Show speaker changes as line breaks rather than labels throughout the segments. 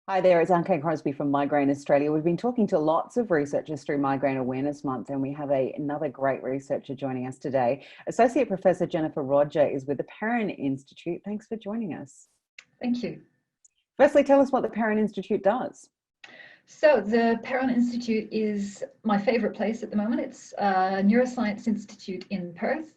Hi there, it's Anke Crosby from Migraine Australia. We've been talking to lots of researchers through Migraine Awareness Month, and we have another great researcher joining us today. Associate Professor Jennifer Rodger is with the Perron Institute. Thanks for joining us.
Thank you.
Firstly, tell us what the Perron Institute does.
So the Perron Institute is my favorite place at the moment. It's a neuroscience institute in Perth,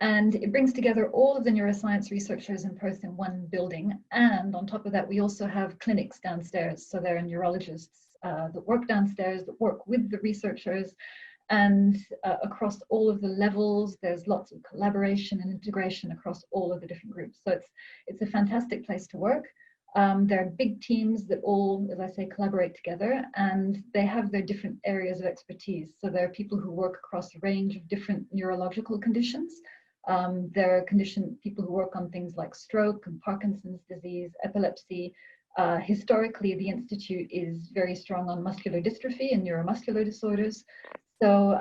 and it brings together all of the neuroscience researchers in Perth in one building. And on top of that, we also have clinics downstairs. So there are neurologists that work downstairs, that work with the researchers, and across all of the levels, there's lots of collaboration and integration across all of the different groups. So it's a fantastic place to work. There are big teams that all, as I say, collaborate together, and they have their different areas of expertise. So there are people who work across a range of different neurological conditions. There are people who work on things like stroke and Parkinson's disease, epilepsy. Historically, the Institute is very strong on muscular dystrophy and neuromuscular disorders. So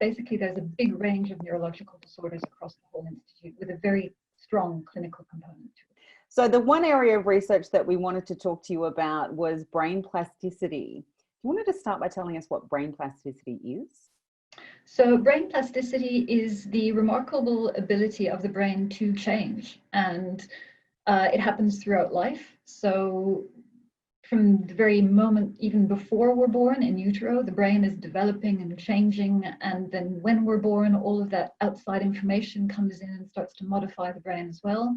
basically, there's a big range of neurological disorders across the whole Institute with a very strong clinical component to it.
So the one area of research that we wanted to talk to you about was brain plasticity. You wanted to start by telling us what brain plasticity is?
So brain plasticity is the remarkable ability of the brain to change, and it happens throughout life. So from the very moment, even before we're born in utero, the brain is developing and changing, and then when we're born, all of that outside information comes in and starts to modify the brain as well.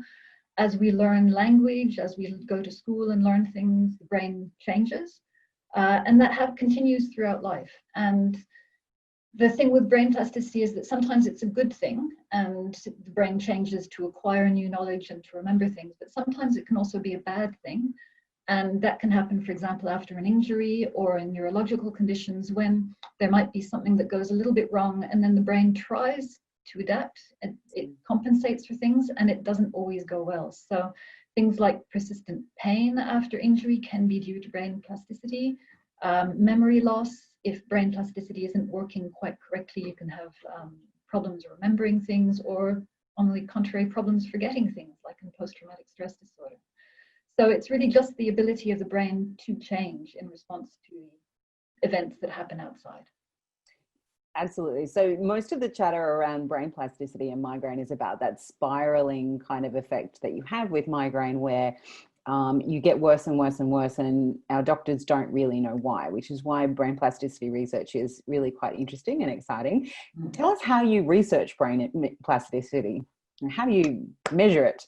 As we learn language, as we go to school and learn things, the brain changes, and that continues throughout life. And the thing with brain plasticity is that sometimes it's a good thing, and the brain changes to acquire new knowledge and to remember things, but sometimes it can also be a bad thing. And that can happen, for example, after an injury or in neurological conditions when there might be something that goes a little bit wrong, and then the brain tries to adapt, it compensates for things, and it doesn't always go well. So things like persistent pain after injury can be due to brain plasticity. Memory loss, if brain plasticity isn't working quite correctly, you can have problems remembering things, or on the contrary, problems forgetting things, like in post-traumatic stress disorder. So it's really just the ability of the brain to change in response to events that happen outside.
Absolutely. So most of the chatter around brain plasticity and migraine is about that spiraling kind of effect that you have with migraine, where you get worse and worse and worse, and our doctors don't really know why, which is why brain plasticity research is really quite interesting and exciting. Tell us how you research brain plasticity and how do you measure it?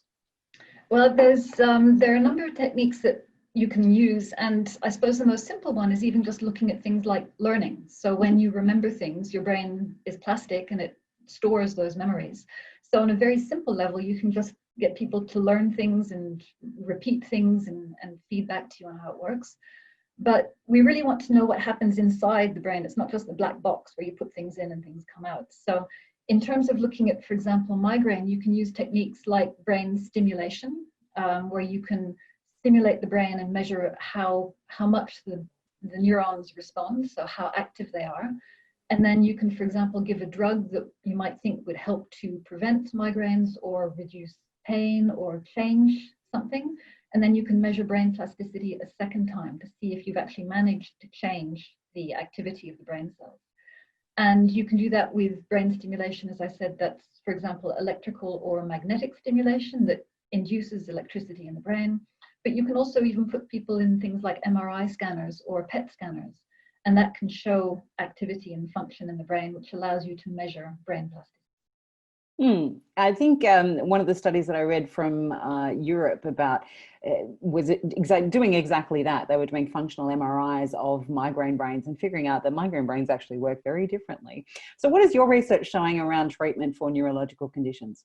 Well, there are a number of techniques that you can use, and I suppose the most simple one is even just looking at things like learning. So when you remember things, your brain is plastic and it stores those memories. So on a very simple level, you can just get people to learn things and repeat things and feedback to you on how it works. But we really want to know what happens inside the brain. It's not just the black box where you put things in and things come out. So in terms of looking at, for example, migraine, you can use techniques like brain stimulation, where you can stimulate the brain and measure how much the neurons respond, so how active they are. And then you can, for example, give a drug that you might think would help to prevent migraines or reduce pain or change something. And then you can measure brain plasticity a second time to see if you've actually managed to change the activity of the brain cells. And you can do that with brain stimulation, as I said. That's, for example, electrical or magnetic stimulation that induces electricity in the brain. But you can also even put people in things like MRI scanners or PET scanners, and that can show activity and function in the brain, which allows you to measure brain plasticity.
I think one of the studies that I read from Europe about was doing exactly that. They were doing functional MRIs of migraine brains and figuring out that migraine brains actually work very differently. So what is your research showing around treatment for neurological conditions?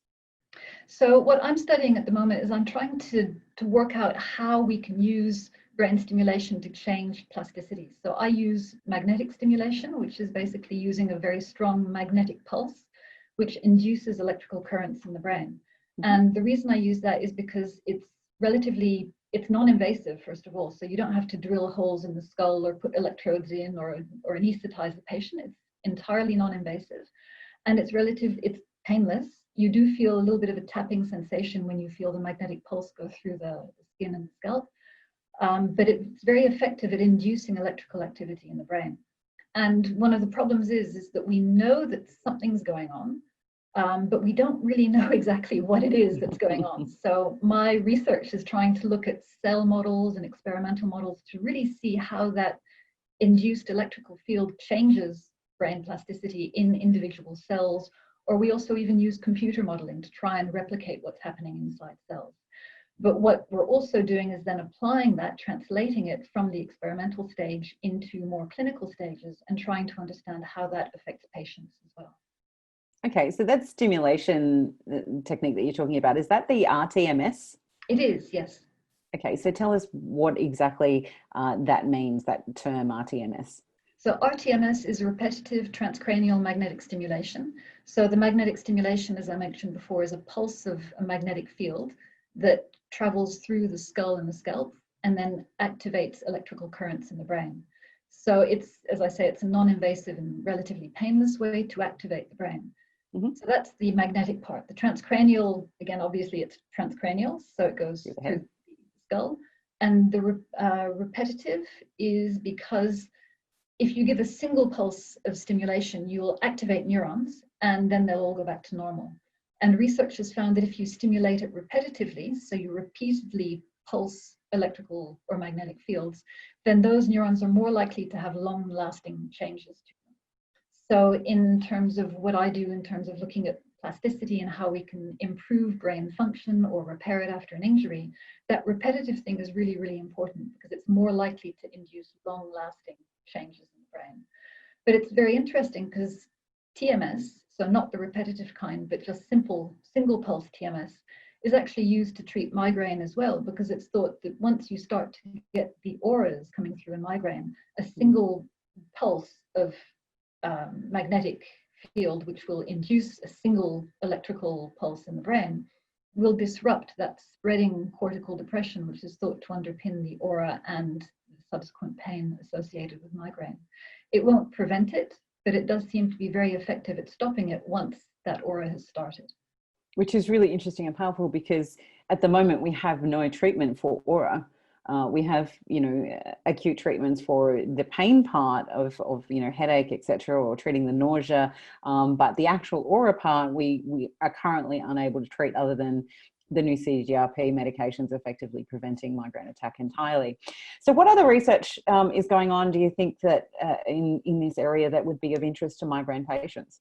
So what I'm studying at the moment is I'm trying to work out how we can use brain stimulation to change plasticity. So I use magnetic stimulation, which is basically using a very strong magnetic pulse, which induces electrical currents in the brain. And the reason I use that is because it's non-invasive, first of all. So you don't have to drill holes in the skull or put electrodes in or anesthetize the patient. It's entirely non-invasive. And it's painless. You do feel a little bit of a tapping sensation when you feel the magnetic pulse go through the skin and the scalp. but it's very effective at inducing electrical activity in the brain. And one of the problems is that we know that something's going on, but we don't really know exactly what it is that's going on. So my research is trying to look at cell models and experimental models to really see how that induced electrical field changes brain plasticity in individual cells, or we also even use computer modeling to try and replicate what's happening inside cells. But what we're also doing is then applying that, translating it from the experimental stage into more clinical stages and trying to understand how that affects patients as well.
Okay, so that stimulation technique that you're talking about, is that the RTMS?
It is, yes.
Okay, so tell us what exactly that means, that term RTMS.
So RTMS is repetitive transcranial magnetic stimulation. So the magnetic stimulation, as I mentioned before, is a pulse of a magnetic field that travels through the skull and the scalp and then activates electrical currents in the brain. So it's, as I say, it's a non-invasive and relatively painless way to activate the brain. Mm-hmm. So that's the magnetic part. The transcranial, again, obviously it's transcranial, so it goes through the skull. And the repetitive is because if you give a single pulse of stimulation, you will activate neurons and then they'll all go back to normal. And research has found that if you stimulate it repetitively, so you repeatedly pulse electrical or magnetic fields, then those neurons are more likely to have long-lasting changes to them. So in terms of what I do in terms of looking at plasticity and how we can improve brain function or repair it after an injury, that repetitive thing is really, really important because it's more likely to induce long-lasting changes in the brain. But it's very interesting because TMS, so not the repetitive kind, but just simple single pulse TMS, is actually used to treat migraine as well, because it's thought that once you start to get the auras coming through in migraine, a single pulse of magnetic field, which will induce a single electrical pulse in the brain, will disrupt that spreading cortical depression, which is thought to underpin the aura and the subsequent pain associated with migraine. It won't prevent it, but it does seem to be very effective at stopping it once that aura has started.
Which is really interesting and powerful because at the moment we have no treatment for aura. We have, acute treatments for the pain part of headache, etc., or treating the nausea. But the actual aura part, we are currently unable to treat other than the new CGRP medications effectively preventing migraine attack entirely. So what other research is going on, do you think, that in this area that would be of interest to migraine patients?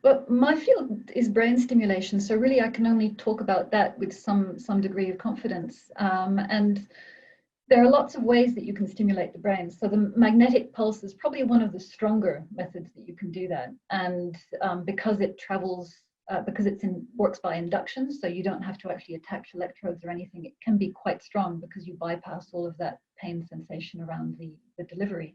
Well, my field is brain stimulation, so really I can only talk about that with some degree of confidence. And there are lots of ways that you can stimulate the brain. So the magnetic pulse is probably one of the stronger methods that you can do that. And because it travels, because works by induction, so you don't have to actually attach electrodes or anything, it can be quite strong because you bypass all of that pain sensation around the delivery.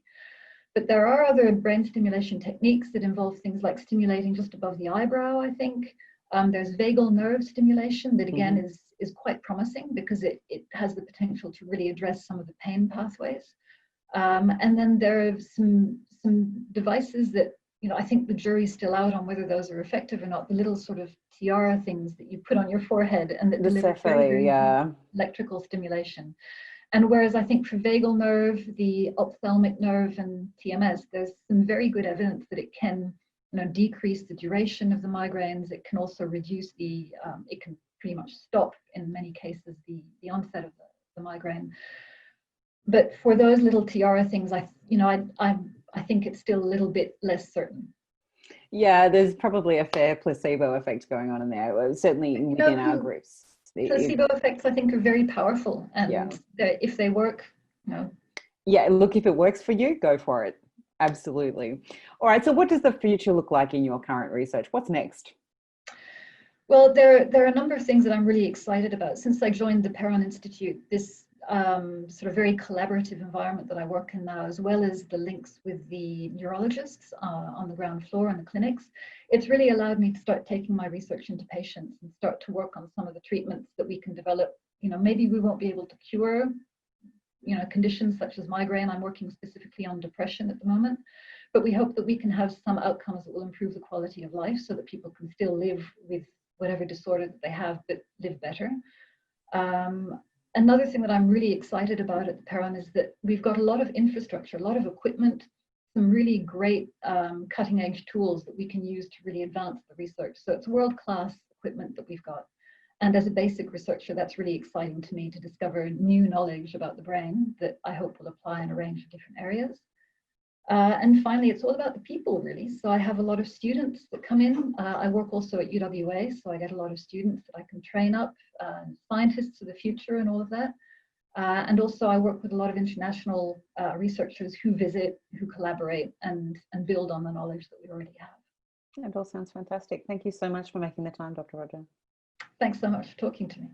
But there are other brain stimulation techniques that involve things like stimulating just above the eyebrow, I think. There's vagal nerve stimulation that, again, is quite promising because it has the potential to really address some of the pain pathways. And then there are some devices that, I think the jury's still out on whether those are effective or not. The little sort of tiara things that you put on your forehead and that deliver very electrical stimulation. And whereas I think for vagal nerve, the ophthalmic nerve and TMS, there's some very good evidence that it can decrease the duration of the migraines. It can also reduce it can pretty much stop in many cases the onset of the migraine. But for those little tiara things, I think it's still a little bit less certain.
Yeah, there's probably a fair placebo effect going on in there, certainly within our groups.
Placebo effects, I think, are very powerful, and if they work,
Yeah, look, if it works for you, go for it. Absolutely. All right, so what does the future look like in your current research? What's next?
Well, there are a number of things that I'm really excited about. Since I joined the Perron Institute, this sort of very collaborative environment that I work in now, as well as the links with the neurologists on the ground floor in the clinics, it's really allowed me to start taking my research into patients and start to work on some of the treatments that we can develop. Maybe we won't be able to cure, conditions such as migraine. I'm working specifically on depression at the moment, but we hope that we can have some outcomes that will improve the quality of life so that people can still live with whatever disorder that they have, but live better. another thing that I'm really excited about at the Perron is that we've got a lot of infrastructure, a lot of equipment, some really great cutting edge tools that we can use to really advance the research. So it's world-class equipment that we've got. And as a basic researcher, that's really exciting to me to discover new knowledge about the brain that I hope will apply in a range of different areas. And finally, it's all about the people, really. So I have a lot of students that come in. I work also at UWA, so I get a lot of students that I can train up, scientists of the future and all of that. And also I work with a lot of international researchers who visit, who collaborate and build on the knowledge that we already have.
It all sounds fantastic. Thank you so much for making the time, Dr. Rodger.
Thanks so much for talking to me.